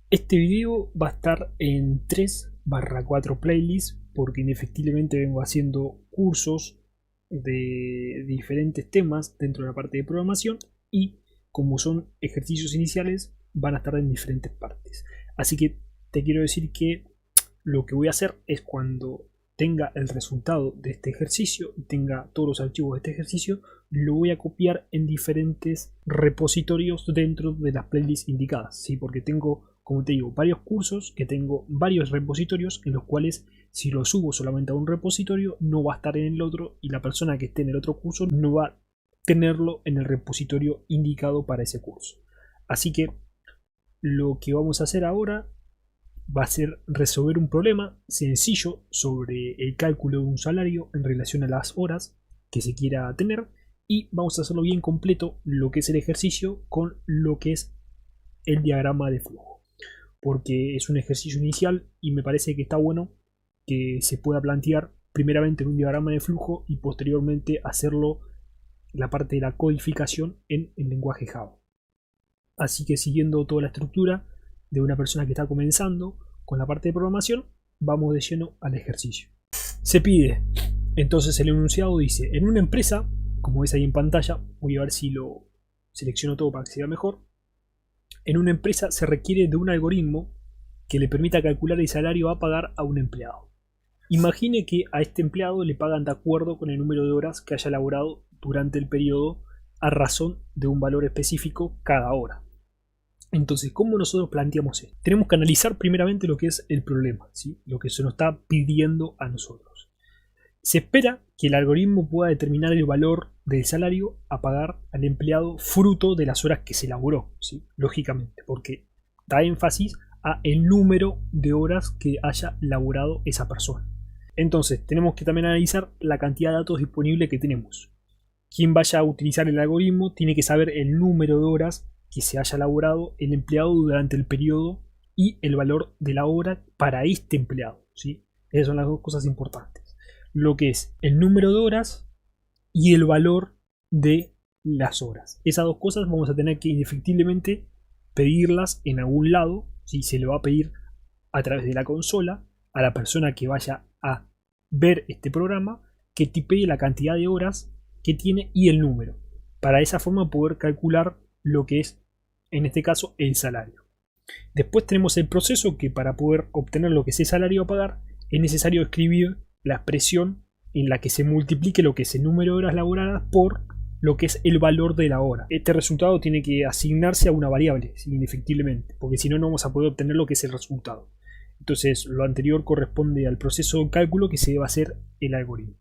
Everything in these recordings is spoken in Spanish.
Este video va a estar en 3/4 playlists porque indefectiblemente vengo haciendo cursos de diferentes temas dentro de la parte de programación y como son ejercicios iniciales van a estar en diferentes partes. Así que te quiero decir que lo que voy a hacer es cuando tenga el resultado de este ejercicio, tenga todos los archivos de este ejercicio, lo voy a copiar en diferentes repositorios dentro de las playlists indicadas, ¿sí? Porque tengo, como te digo, varios cursos que tengo varios repositorios en los cuales si lo subo solamente a un repositorio no va a estar en el otro y la persona que esté en el otro curso no va a tenerlo en el repositorio indicado para ese curso. Así que lo que vamos a hacer ahora va a ser resolver un problema sencillo sobre el cálculo de un salario en relación a las horas que se quiera tener y vamos a hacerlo bien completo lo que es el ejercicio con lo que es el diagrama de flujo, porque es un ejercicio inicial y me parece que está bueno que se pueda plantear primeramente en un diagrama de flujo y posteriormente hacerlo la parte de la codificación en el lenguaje Java. Así que siguiendo toda la estructura de una persona que está comenzando con la parte de programación, vamos de lleno al ejercicio. Se pide, entonces el enunciado dice, en una empresa, como ves ahí en pantalla, voy a ver si lo selecciono todo para que se vea mejor. En una empresa se requiere de un algoritmo que le permita calcular el salario a pagar a un empleado. Imagine que a este empleado le pagan de acuerdo con el número de horas que haya laborado durante el periodo a razón de un valor específico cada hora. Entonces, ¿cómo nosotros planteamos esto? Tenemos que analizar primeramente lo que es el problema, ¿sí? Lo que se nos está pidiendo a nosotros. Se espera que el algoritmo pueda determinar el valor del salario a pagar al empleado fruto de las horas que se laboró, ¿sí? Lógicamente, porque da énfasis a el número de horas que haya laborado esa persona. Entonces, tenemos que también analizar la cantidad de datos disponibles que tenemos. Quien vaya a utilizar el algoritmo tiene que saber el número de horas que se haya elaborado el empleado durante el periodo y el valor de la hora para este empleado, ¿sí? Esas son las dos cosas importantes. Lo que es el número de horas y el valor de las horas. Esas dos cosas vamos a tener que indefectiblemente pedirlas en algún lado, ¿sí? Se le va a pedir a través de la consola a la persona que vaya a ver este programa que tipee la cantidad de horas que tiene y el número. Para esa forma poder calcular lo que es, en este caso, el salario. Después tenemos el proceso que para poder obtener lo que es el salario a pagar es necesario escribir la expresión en la que se multiplique lo que es el número de horas laboradas por lo que es el valor de la hora. Este resultado tiene que asignarse a una variable, indefectiblemente, porque si no, no vamos a poder obtener lo que es el resultado. Entonces, lo anterior corresponde al proceso de cálculo que se debe hacer el algoritmo.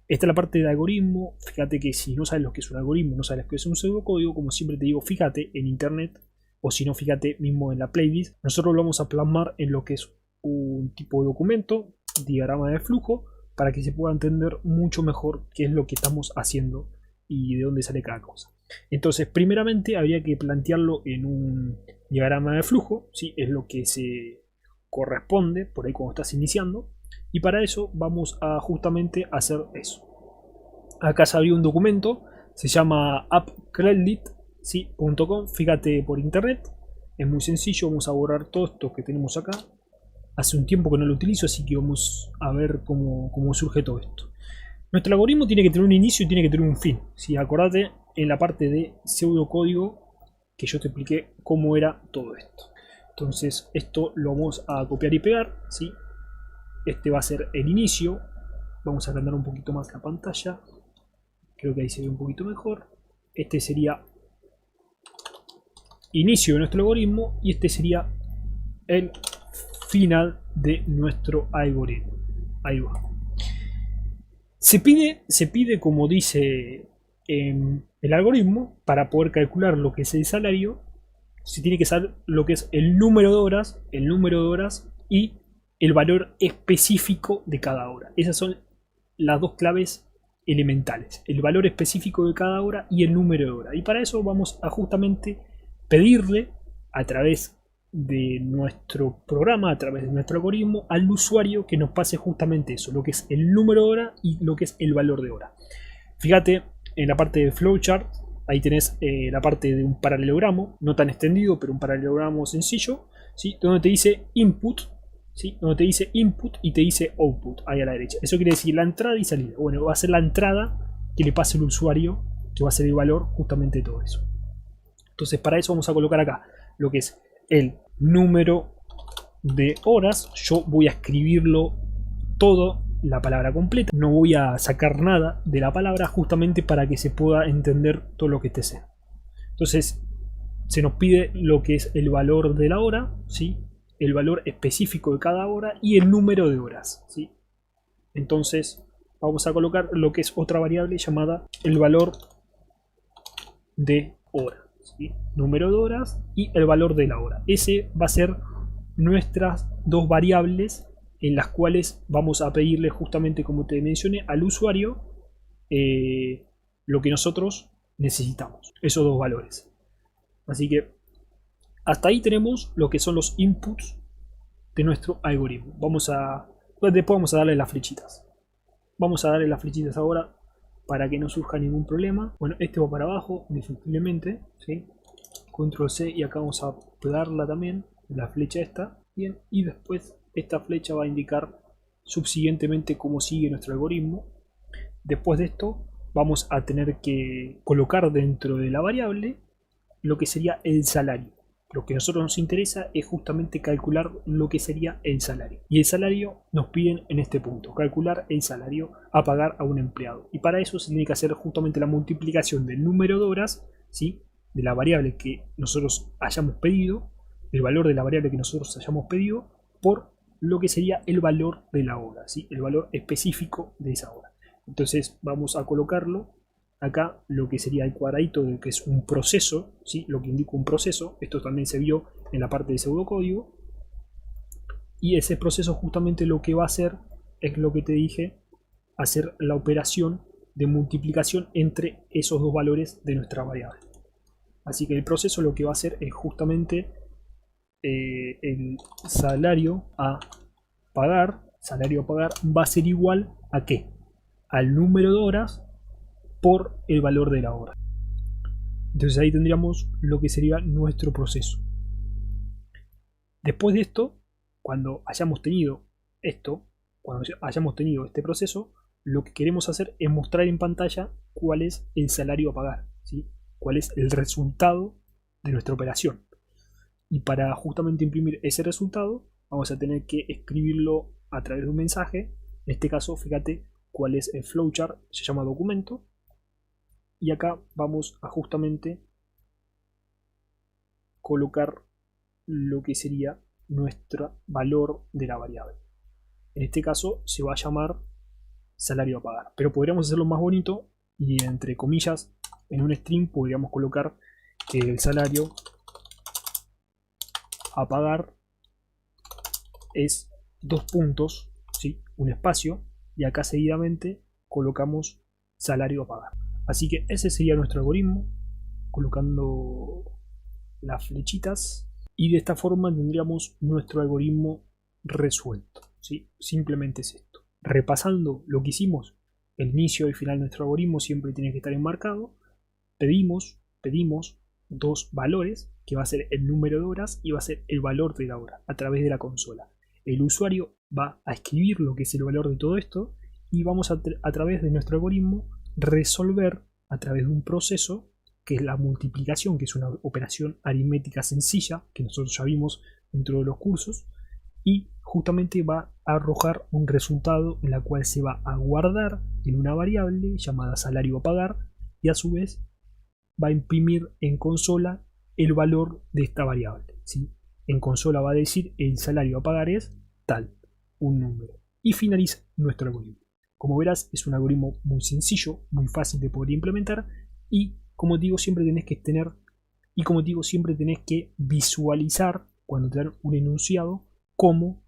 Esta es la parte del algoritmo. Fíjate que si no sabes lo que es un algoritmo, no sabes lo que es un pseudocódigo, como siempre te digo, fíjate en internet o si no, fíjate mismo en la playlist. Nosotros lo vamos a plasmar en lo que es un tipo de documento, diagrama de flujo, para que se pueda entender mucho mejor qué es lo que estamos haciendo y de dónde sale cada cosa. Entonces, primeramente habría que plantearlo en un diagrama de flujo, ¿sí? Es lo que se corresponde por ahí cuando estás iniciando. Y para eso vamos a justamente hacer eso. Acá se abrió un documento, se llama appcredit.com, fíjate por internet, es muy sencillo, vamos a borrar todo esto que tenemos acá. Hace un tiempo que no lo utilizo, así que vamos a ver cómo surge todo esto. Nuestro algoritmo tiene que tener un inicio y tiene que tener un fin. ¿Sí? Acordate en la parte de pseudocódigo que yo te expliqué cómo era todo esto. Entonces esto lo vamos a copiar y pegar, ¿sí? Este va a ser el inicio. Vamos a agrandar un poquito más la pantalla. Creo que ahí se ve un poquito mejor. Este sería inicio de nuestro algoritmo y este sería el final de nuestro algoritmo. Ahí va. Se pide como dice el algoritmo, para poder calcular lo que es el salario, se tiene que saber lo que es el número de horas y el valor específico de cada hora. Esas son las dos claves elementales, el valor específico de cada hora y el número de hora. Y para eso vamos a justamente pedirle a través de nuestro programa, a través de nuestro algoritmo, al usuario que nos pase justamente eso, lo que es el número de hora y lo que es el valor de hora. Fíjate en la parte de flowchart, ahí tenés la parte de un paralelogramo, no tan extendido, pero un paralelogramo sencillo, ¿sí? Donde te dice input, ¿sí? Donde te dice input y te dice output, ahí a la derecha. Eso quiere decir la entrada y salida. Bueno, va a ser la entrada que le pase el usuario, que va a ser el valor justamente de todo eso. Entonces para eso vamos a colocar acá lo que es el número de horas. Yo voy a escribirlo todo, la palabra completa, no voy a sacar nada de la palabra, justamente para que se pueda entender todo lo que esté sea. Entonces se nos pide lo que es el valor de la hora, ¿sí? El valor específico de cada hora y el número de horas, ¿sí? Entonces vamos a colocar lo que es otra variable llamada el valor de hora, ¿sí? Número de horas y el valor de la hora. Ese va a ser nuestras dos variables en las cuales vamos a pedirle, justamente como te mencioné, al usuario lo que nosotros necesitamos, esos dos valores. Así que hasta ahí tenemos lo que son los inputs de nuestro algoritmo. Después vamos a darle las flechitas. Vamos a darle las flechitas ahora para que no surja ningún problema. Bueno, este va para abajo, indefectiblemente, ¿sí? Control C, y acá vamos a pegarla también, la flecha esta. Bien, y después esta flecha va a indicar subsiguientemente cómo sigue nuestro algoritmo. Después de esto vamos a tener que colocar dentro de la variable lo que sería el salario. Lo que a nosotros nos interesa es justamente calcular lo que sería el salario. Y el salario nos piden en este punto, calcular el salario a pagar a un empleado. Y para eso se tiene que hacer justamente la multiplicación del número de horas, ¿sí? De la variable que nosotros hayamos pedido, el valor de la variable que nosotros hayamos pedido, por lo que sería el valor de la hora, ¿sí? El valor específico de esa hora. Entonces vamos a colocarlo acá, lo que sería el cuadradito de que es un proceso, ¿sí? Lo que indica un proceso. Esto también se vio en la parte de pseudocódigo. Y ese proceso justamente lo que va a hacer es lo que te dije, hacer la operación de multiplicación entre esos dos valores de nuestra variable. Así que el proceso lo que va a hacer es justamente el salario a pagar va a ser igual a ¿qué? Al número de horas por el valor de la hora. Entonces ahí tendríamos lo que sería nuestro proceso. Después de esto, cuando hayamos tenido este proceso, lo que queremos hacer es mostrar en pantalla cuál es el salario a pagar, ¿sí? Cuál es el resultado de nuestra operación. Y para justamente imprimir ese resultado vamos a tener que escribirlo a través de un mensaje. En este caso, fíjate cuál es el flowchart, se llama documento. Y acá vamos a justamente colocar lo que sería nuestro valor de la variable. En este caso se va a llamar salario a pagar. Pero podríamos hacerlo más bonito y, entre comillas, en un string podríamos colocar que el salario a pagar es 2 puntos, ¿sí? Un espacio, y acá seguidamente colocamos salario a pagar. Así que ese sería nuestro algoritmo, colocando las flechitas, y de esta forma tendríamos nuestro algoritmo resuelto, ¿sí? Simplemente es esto. Repasando lo que hicimos, el inicio y el final de nuestro algoritmo siempre tiene que estar enmarcado. Pedimos dos valores, que va a ser el número de horas y va a ser el valor de la hora, a través de la consola. El usuario va a escribir lo que es el valor de todo esto, y vamos a través de nuestro algoritmo resolver a través de un proceso que es la multiplicación, que es una operación aritmética sencilla que nosotros ya vimos dentro de los cursos, y justamente va a arrojar un resultado en la cual se va a guardar en una variable llamada salario a pagar, y a su vez va a imprimir en consola el valor de esta variable, ¿sí? En consola va a decir el salario a pagar es tal, un número, y finaliza nuestro algoritmo. Como verás, es un algoritmo muy sencillo, muy fácil de poder implementar, y como digo, siempre tenés que visualizar cuando te dan un enunciado cómo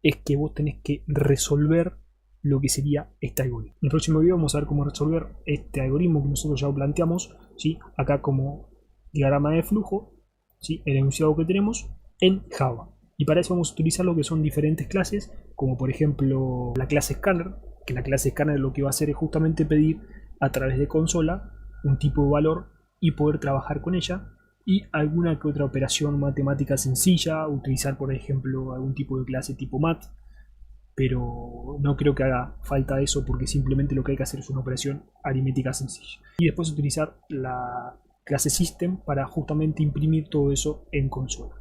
es que vos tenés que resolver lo que sería este algoritmo. En el próximo video vamos a ver cómo resolver este algoritmo que nosotros ya planteamos, ¿sí? Acá como diagrama de flujo, ¿sí? El enunciado que tenemos en Java. Y para eso vamos a utilizar lo que son diferentes clases, como por ejemplo la clase Scanner, que la clase Scanner lo que va a hacer es justamente pedir a través de consola un tipo de valor y poder trabajar con ella. y alguna que otra operación matemática sencilla, utilizar por ejemplo algún tipo de clase tipo mat, pero no creo que haga falta eso porque simplemente lo que hay que hacer es una operación aritmética sencilla. Y después utilizar la clase system para justamente imprimir todo eso en consola.